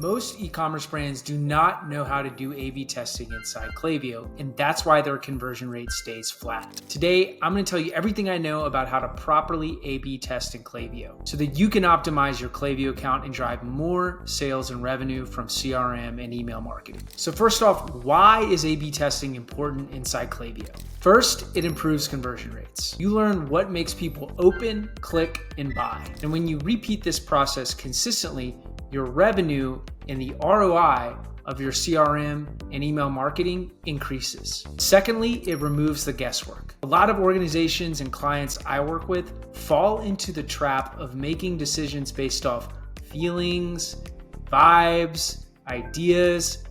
Most e-commerce brands do not know how to do A/B testing inside Klaviyo, and that's why their conversion rate stays flat. Today, I'm going to tell you everything I know about how to properly A/B test in Klaviyo so that you can optimize your Klaviyo account and drive more sales and revenue from CRM and email marketing. So first off, why is A/B testing important inside Klaviyo? First, it improves conversion rates. You learn what makes people open, click, and buy. And when you repeat this process consistently, your revenue and the ROI of your CRM and email marketing increases. Secondly, it removes the guesswork. A lot of organizations and clients I work with fall into the trap of making decisions based off feelings, vibes, ideas,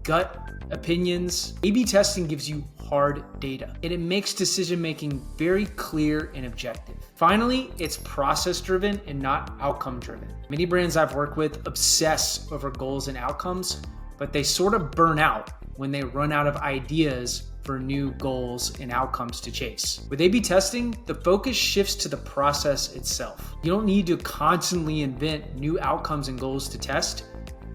gut opinions. A/B testing gives you hard data, and it makes decision-making very clear and objective. Finally, it's process-driven and not outcome-driven. Many brands I've worked with obsess over goals and outcomes, but they sort of burn out when they run out of ideas for new goals and outcomes to chase. With A/B testing, the focus shifts to the process itself. You don't need to constantly invent new outcomes and goals to test.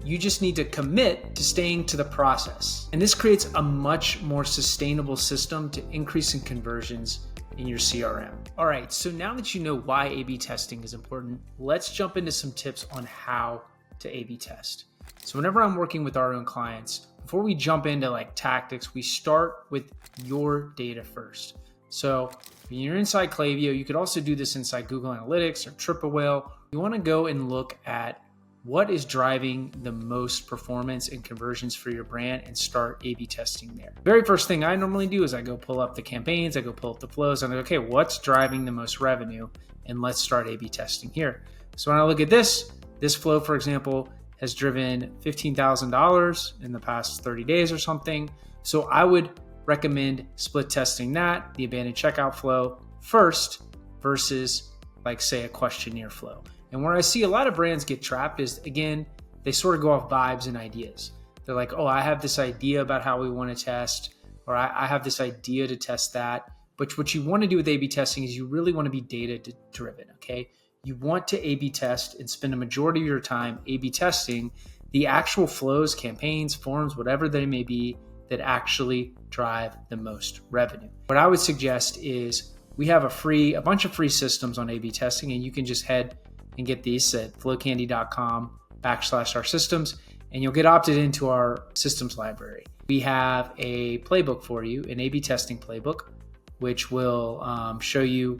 You just need to commit to staying to the process. And this creates a much more sustainable system to increasing conversions in your CRM. All right, so now that you know why A/B testing is important, let's jump into some tips on how to A/B test. So whenever I'm working with our own clients, before we jump into like tactics, we start with your data first. So when you're inside Klaviyo, you could also do this inside Google Analytics or Triple Whale. You wanna go and look at what is driving the most performance and conversions for your brand and start A/B testing there. Very first thing I normally do is I go pull up the campaigns, I go pull up the flows, and I go, okay, what's driving the most revenue? And let's start A/B testing here. So when I look at this flow, for example, has driven $15,000 in the past 30 days or something. So I would recommend split testing that, the abandoned checkout flow first versus like say a questionnaire flow. And where I see a lot of brands get trapped is, again, they sort of go off vibes and ideas. They're like, oh, I have this idea about how we want to test, or I have this idea to test that. But what you want to do with A/B testing is you really want to be data driven, okay? You want to A/B test and spend a majority of your time A/B testing the actual flows, campaigns, forms, whatever they may be that actually drive the most revenue. What I would suggest is we have a bunch of free systems on A/B testing, and you can just head and get these at flowcandy.com/our systems, and you'll get opted into our systems library. We have a playbook for you, an A/B testing playbook, which will show you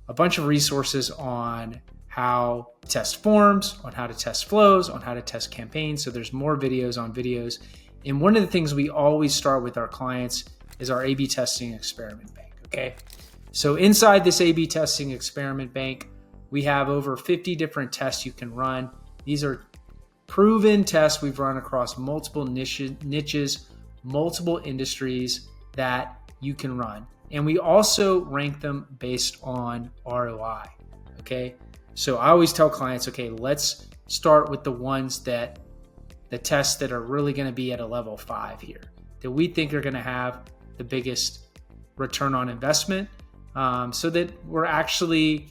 a bunch of resources on how to test forms, on how to test flows, on how to test campaigns. So there's more videos on videos. And one of the things we always start with our clients is our A/B testing experiment bank, okay? So inside this A/B testing experiment bank, we have over 50 different tests you can run. These are proven tests we've run across multiple niches, multiple industries that you can run. And we also rank them based on ROI, okay? So I always tell clients, okay, let's start with the tests that are really gonna be at a level 5 here, that we think are gonna have the biggest return on investment, so that we're actually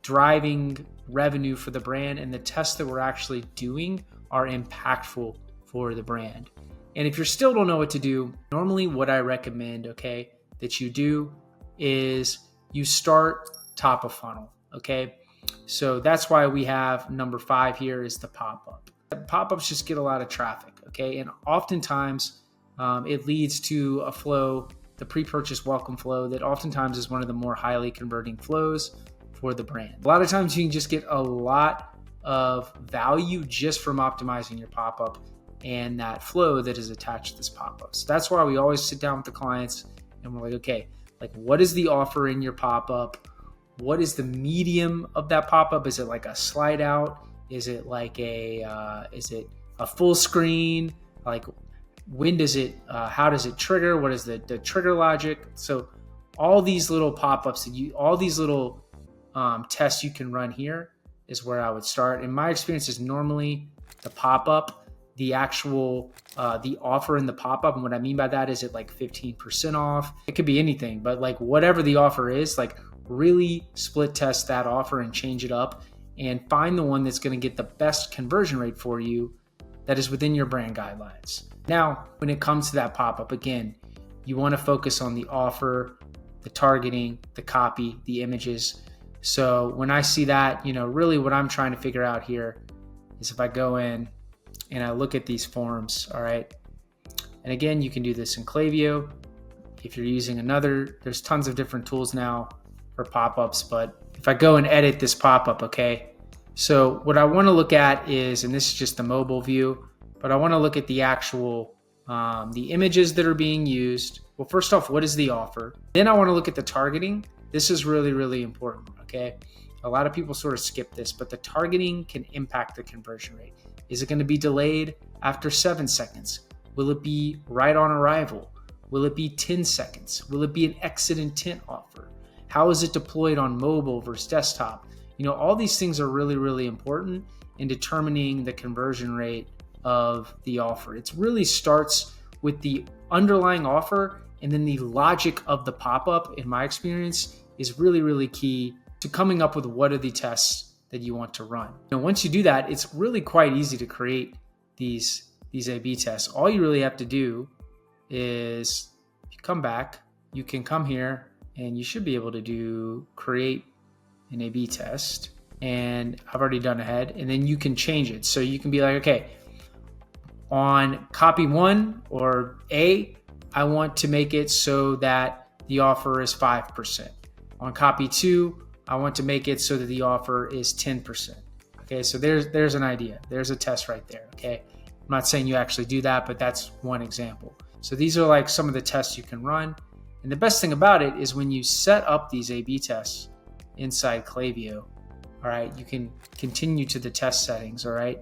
driving revenue for the brand, and the tests that we're actually doing are impactful for the brand. And if you still don't know what to do, normally what I recommend, okay, that you do is you start top of funnel, okay? So that's why we have number 5 here is the pop-up. Pop-ups just get a lot of traffic, okay? And oftentimes it leads to a flow, the pre-purchase welcome flow, that oftentimes is one of the more highly converting flows for the brand. A lot of times you can just get a lot of value just from optimizing your pop-up and that flow that is attached to this pop-up. So that's why we always sit down with the clients and we're like, okay, like what is the offer in your pop-up? What is the medium of that pop-up? Is it like a slide out? Is it like is it a full screen? Like when does it, how does it trigger? What is the trigger logic? So all these little pop-ups, all these little tests you can run here is where I would start. In my experience is normally the pop-up, the actual, the offer in the pop-up. And what I mean by that is it like 15% off. It could be anything, but like whatever the offer is, like really split test that offer and change it up and find the one that's going to get the best conversion rate for you that is within your brand guidelines. Now, when it comes to that pop-up, again, you want to focus on the offer, the targeting, the copy, the images. So when I see that, really what I'm trying to figure out here is if I go in and I look at these forms, all right? And again, you can do this in Klaviyo. If you're using another, there's tons of different tools now for pop-ups, but if I go and edit this pop-up, okay? So what I want to look at is, and this is just the mobile view, but I want to look at the actual, the images that are being used. Well, first off, what is the offer? Then I want to look at the targeting. This is really, really important, okay? A lot of people sort of skip this, but the targeting can impact the conversion rate. Is it going to be delayed after 7 seconds? Will it be right on arrival? Will it be 10 seconds? Will it be an exit intent offer? How is it deployed on mobile versus desktop? All these things are really, really important in determining the conversion rate of the offer. It really starts with the underlying offer, and then the logic of the pop-up, in my experience, is really, really key to coming up with what are the tests that you want to run. Once you do that, it's really quite easy to create these A/B tests. All you really have to do is, if you come back, you can come here and you should be able to do create an A/B test, and I've already done ahead, and then you can change it. So you can be like, okay, on copy 1 or A, I want to make it so that the offer is 5%. On copy 2, I want to make it so that the offer is 10%. Okay, so there's an idea. There's a test right there, okay? I'm not saying you actually do that, but that's one example. So these are like some of the tests you can run. And the best thing about it is when you set up these A/B tests inside Klaviyo, all right, you can continue to the test settings, all right?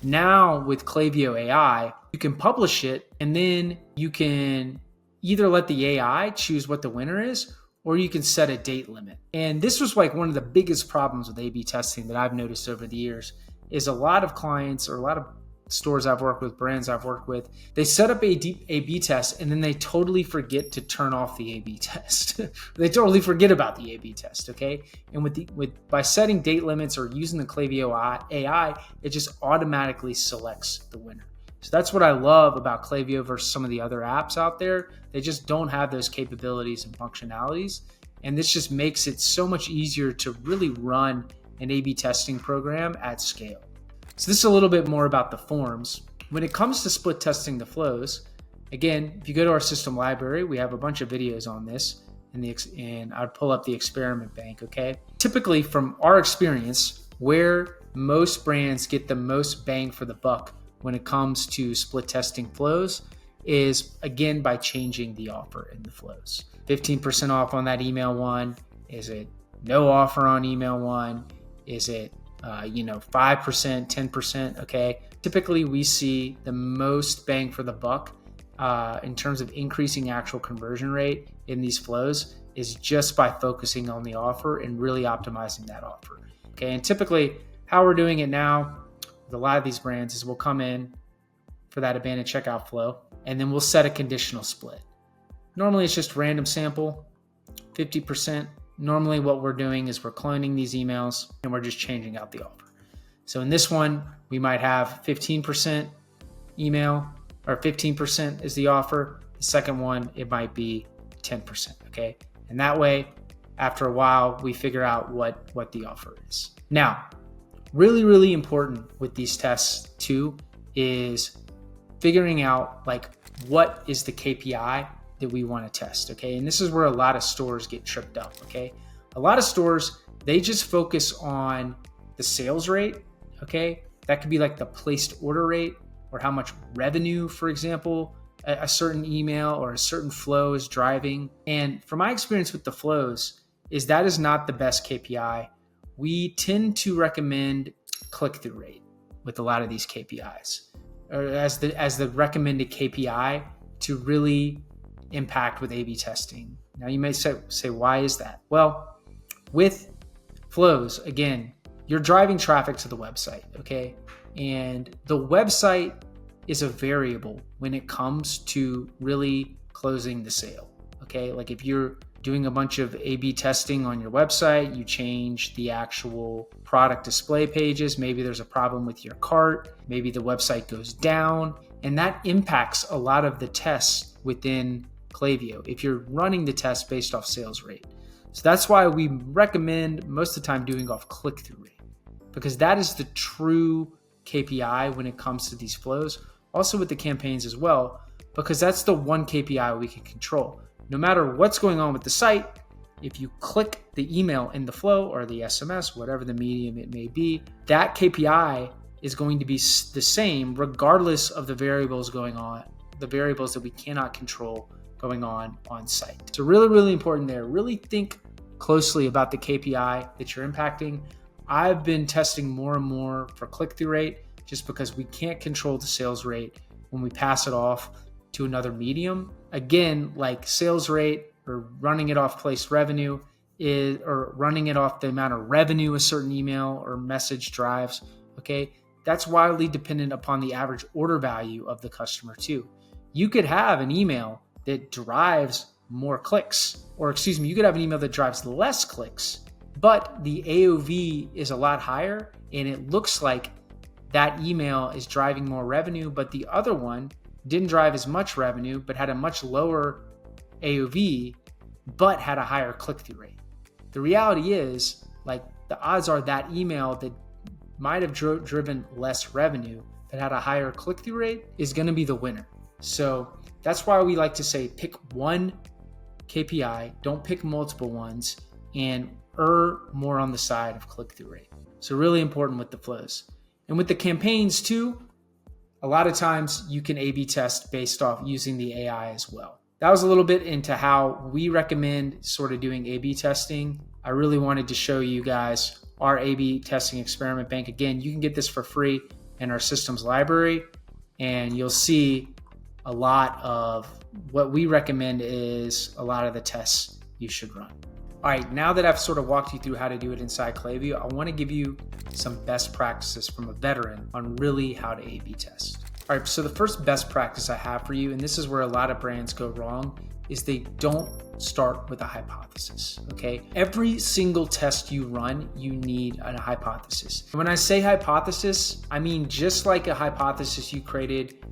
Now with Klaviyo AI, you can publish it, and then you can either let the AI choose what the winner is, or you can set a date limit. And this was like one of the biggest problems with A/B testing that I've noticed over the years is a lot of clients or a lot of stores I've worked with, brands I've worked with, they set up A/B test and then they totally forget to turn off the A/B test. They totally forget about the A/B test, okay? And by setting date limits or using the Klaviyo AI, it just automatically selects the winner. So that's what I love about Klaviyo versus some of the other apps out there. They just don't have those capabilities and functionalities. And this just makes it so much easier to really run an A/B testing program at scale. So this is a little bit more about the forms. When it comes to split testing the flows, again, if you go to our system library, we have a bunch of videos on this, and I'd pull up the experiment bank, okay? Typically, from our experience, where most brands get the most bang for the buck when it comes to split testing flows is, again, by changing the offer in the flows. 15% off on that email one. Is it no offer on email one? Is it 5%, 10%, okay? Typically, we see the most bang for the buck in terms of increasing actual conversion rate in these flows is just by focusing on the offer and really optimizing that offer, okay? And typically, how we're doing it now with a lot of these brands is we'll come in for that abandoned checkout flow, and then we'll set a conditional split. Normally, it's just random sample, 50%. Normally what we're doing is we're cloning these emails and we're just changing out the offer. So in this one, we might have 15% email, or 15% is the offer. The second one, it might be 10%, okay? And that way, after a while, we figure out what the offer is. Now, really, really important with these tests too is figuring out like what is the KPI that we want to test, okay? And this is where a lot of stores get tripped up, okay? A lot of stores, they just focus on the sales rate, okay? That could be like the placed order rate or how much revenue, for example, a certain email or a certain flow is driving. And from my experience with the flows is that is not the best KPI. We tend to recommend click-through rate with a lot of these KPIs or as the recommended KPI to really impact with A/B testing. Now you may say, why is that? Well, with flows, again, you're driving traffic to the website, okay? And the website is a variable when it comes to really closing the sale, okay? Like if you're doing a bunch of A/B testing on your website, you change the actual product display pages, maybe there's a problem with your cart, maybe the website goes down, and that impacts a lot of the tests within Klaviyo if you're running the test based off sales rate. So that's why we recommend most of the time doing off click-through rate, because that is the true KPI when it comes to these flows. Also with the campaigns as well, because that's the one KPI we can control. No matter what's going on with the site, if you click the email in the flow or the SMS, whatever the medium it may be, that KPI is going to be the same regardless of the variables going on, the variables that we cannot control going on site. So really, really important there. Really think closely about the KPI that you're impacting. I've been testing more and more for click-through rate just because we can't control the sales rate when we pass it off to another medium. Again, like sales rate or running it off placed revenue or running it off the amount of revenue a certain email or message drives, okay? That's wildly dependent upon the average order value of the customer too. You could have an email that drives more clicks, or you could have an email that drives less clicks, but the AOV is a lot higher and it looks like that email is driving more revenue, but the other one didn't drive as much revenue, but had a much lower AOV, but had a higher click-through rate. The reality is, like, the odds are that email that might have driven less revenue, but had a higher click-through rate is going to be the winner. So that's why we like to say pick one KPI, don't pick multiple ones, and err more on the side of click-through rate. So really important with the flows. And with the campaigns too, a lot of times you can A/B test based off using the AI as well. That was a little bit into how we recommend sort of doing A/B testing. I really wanted to show you guys our A/B testing experiment bank. Again, you can get this for free in our systems library, and you'll see a lot of what we recommend is a lot of the tests you should run. All right, now that I've sort of walked you through how to do it inside Klaviyo, I want to give you some best practices from a veteran on really how to A/B test. All right, so the first best practice I have for you, and this is where a lot of brands go wrong, is they don't start with a hypothesis, okay? Every single test you run, you need a hypothesis. When I say hypothesis, I mean just like a hypothesis you created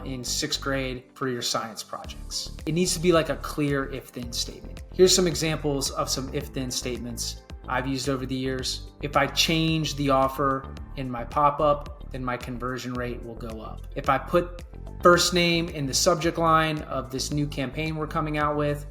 in 6th grade for your science projects. It needs to be like a clear if-then statement. Here's some examples of some if-then statements I've used over the years. If I change the offer in my pop-up, then my conversion rate will go up. If I put first name in the subject line of this new campaign we're coming out with,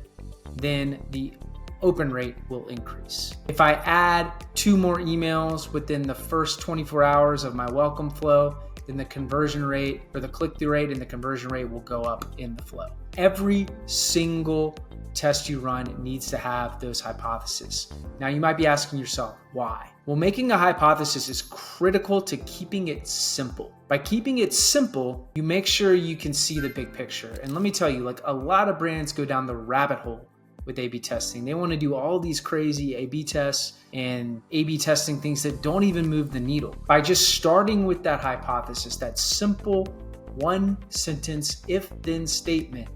then the open rate will increase. If I add 2 more emails within the first 24 hours of my welcome flow, then the conversion rate or the click-through rate and the conversion rate will go up in the flow. Every single test you run needs to have those hypotheses. Now you might be asking yourself, why? Well, making a hypothesis is critical to keeping it simple. By keeping it simple, you make sure you can see the big picture. And let me tell you, like a lot of brands go down the rabbit hole with A/B testing. They want to do all these crazy A/B tests and A/B testing things that don't even move the needle. By just starting with that hypothesis, that simple one sentence if-then statement,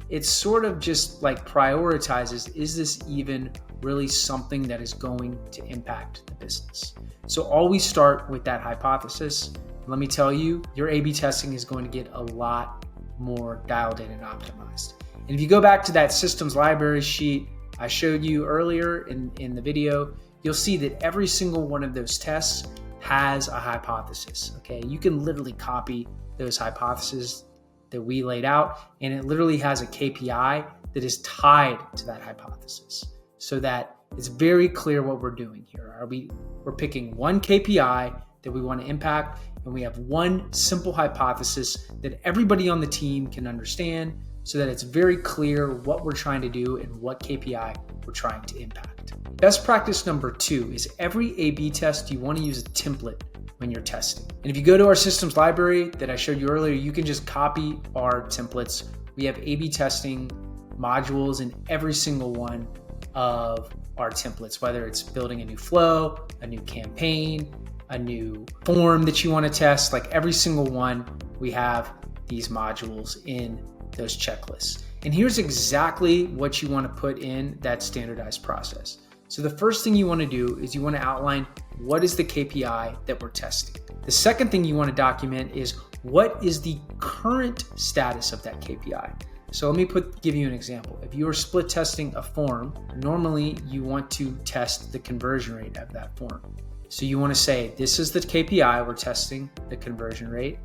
it sort of just like prioritizes, is this even really something that is going to impact the business? So always start with that hypothesis. Let me tell you, your A/B testing is going to get a lot more dialed in and optimized. And if you go back to that systems library sheet I showed you earlier in the video, you'll see that every single one of those tests has a hypothesis, okay? You can literally copy those hypotheses that we laid out, and it literally has a KPI that is tied to that hypothesis so that it's very clear what we're doing here. We're picking one KPI that we want to impact, and we have one simple hypothesis that everybody on the team can understand so that it's very clear what we're trying to do and what KPI we're trying to impact. Best practice number 2 is every A/B test, you want to use a template when you're testing. And if you go to our systems library that I showed you earlier, you can just copy our templates. We have A/B testing modules in every single one of our templates, whether it's building a new flow, a new campaign, a new form that you want to test, like every single one, we have these modules in those checklists. And here's exactly what you want to put in that standardized process. So the first thing you want to do is you want to outline what is the KPI that we're testing. The second thing you want to document is what is the current status of that KPI. So let me give you an example. If you are split testing a form, normally you want to test the conversion rate of that form. So you want to say, this is the KPI, we're testing the conversion rate,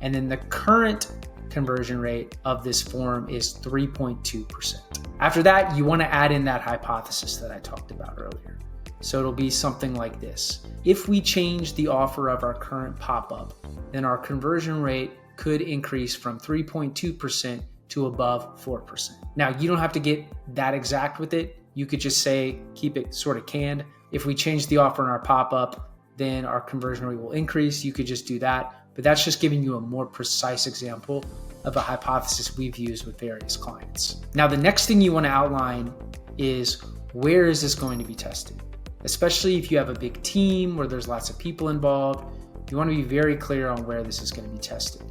and then the current conversion rate of this form is 3.2%. After that, you want to add in that hypothesis that I talked about earlier. So it'll be something like this. If we change the offer of our current pop-up, then our conversion rate could increase from 3.2% to above 4%. Now, you don't have to get that exact with it. You could just say, keep it sort of canned. If we change the offer in our pop-up, then our conversion rate will increase. You could just do that. But that's just giving you a more precise example of a hypothesis we've used with various clients. Now, the next thing you want to outline is where is this going to be tested? Especially if you have a big team where there's lots of people involved, you want to be very clear on where this is going to be tested.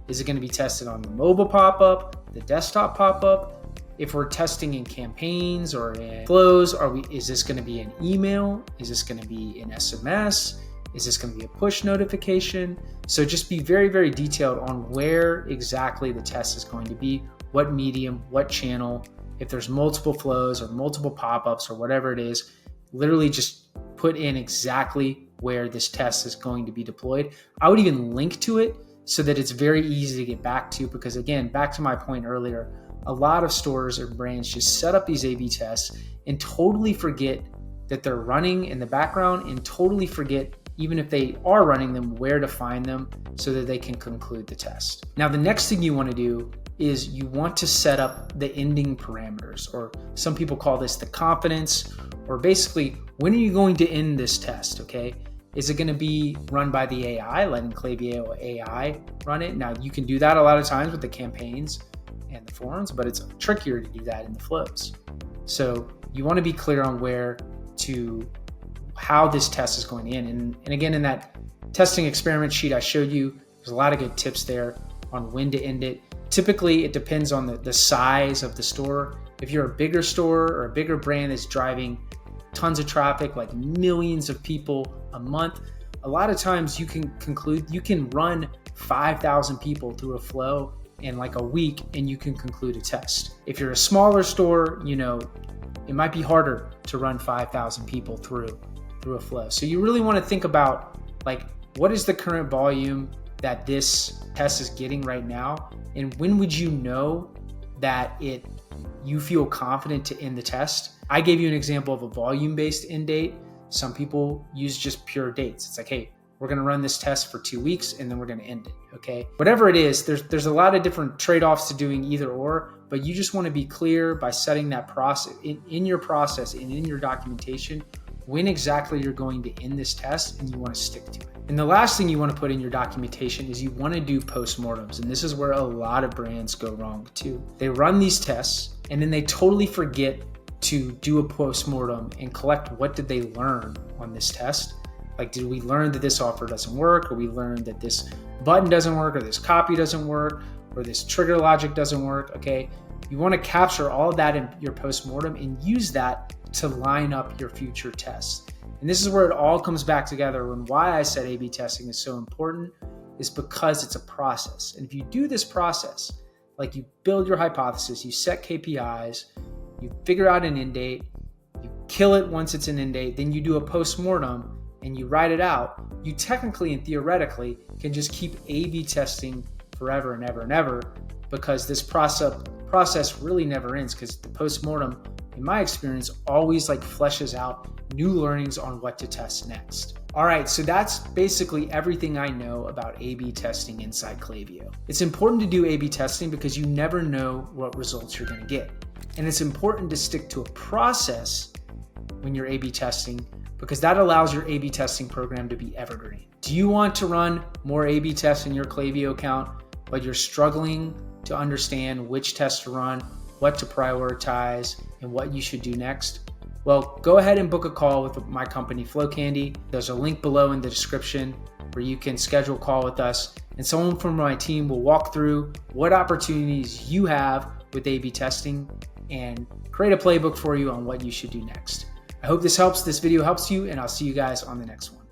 Is it going to be tested on the mobile pop-up, the desktop pop-up? If we're testing in campaigns or in flows, is this going to be an email? Is this going to be an SMS? Is this going to be a push notification? So just be very, very detailed on where exactly the test is going to be, what medium, what channel. If there's multiple flows or multiple pop-ups or whatever it is, literally just put in exactly where this test is going to be deployed. I would even link to it so that it's very easy to get back to, because again, back to my point earlier, a lot of stores or brands just set up these A/B tests and totally forget that they're running in the background, and totally forget, even if they are running them, where to find them so that they can conclude the test. Now, the next thing you want to do is you want to set up the ending parameters, or some people call this the confidence, or basically, when are you going to end this test, okay? Is it going to be run by the AI, letting Klaviyo AI run it? Now, you can do that a lot of times with the campaigns and the forms, but it's trickier to do that in the flows. So you want to be clear on how this test is going in. And again, in that testing experiment sheet I showed you, there's a lot of good tips there on when to end it. Typically, it depends on the size of the store. If you're a bigger store or a bigger brand that's driving tons of traffic, like millions of people a month, a lot of times you can run 5,000 people through a flow in like a week, and you can conclude a test. If you're a smaller store, it might be harder to run 5,000 people through a flow. So you really want to think about, like, what is the current volume that this test is getting right now, and when would you know that you feel confident to end the test? I gave you an example of a volume-based end date. Some people use just pure dates. It's like, hey, we're going to run this test for 2 weeks and then we're going to end it, okay? Whatever it is, there's a lot of different trade-offs to doing either or, but you just want to be clear by setting that process in your process and in your documentation when exactly you're going to end this test, and you want to stick to it. And the last thing you want to put in your documentation is you want to do postmortems. And this is where a lot of brands go wrong too. They run these tests and then they totally forget to do a postmortem and collect what did they learn on this test. Like, did we learn that this offer doesn't work, or we learned that this button doesn't work, or this copy doesn't work, or this trigger logic doesn't work, okay? You want to capture all of that in your postmortem and use that to line up your future tests. And this is where it all comes back together, and why I said A/B testing is so important is because it's a process. And if you do this process, like you build your hypothesis, you set KPIs, you figure out an end date, you kill it once it's an end date, then you do a postmortem and you write it out, you technically and theoretically can just keep A/B testing forever and ever and ever, because this process really never ends, because the postmortem, in my experience, always fleshes out new learnings on what to test next. All right, so that's basically everything I know about A/B testing inside Klaviyo. It's important to do A/B testing because you never know what results you're going to get. And it's important to stick to a process when you're A/B testing, because that allows your A/B testing program to be evergreen. Do you want to run more A/B tests in your Klaviyo account, but you're struggling to understand which tests to run, what to prioritize, and what you should do next? Well, go ahead and book a call with my company, Flow Candy. There's a link below in the description. where you can schedule a call with us, and someone from my team will walk through what opportunities you have with A/B testing and create a playbook for you on what you should do next. I hope this helps. This video helps you, and I'll see you guys on the next one.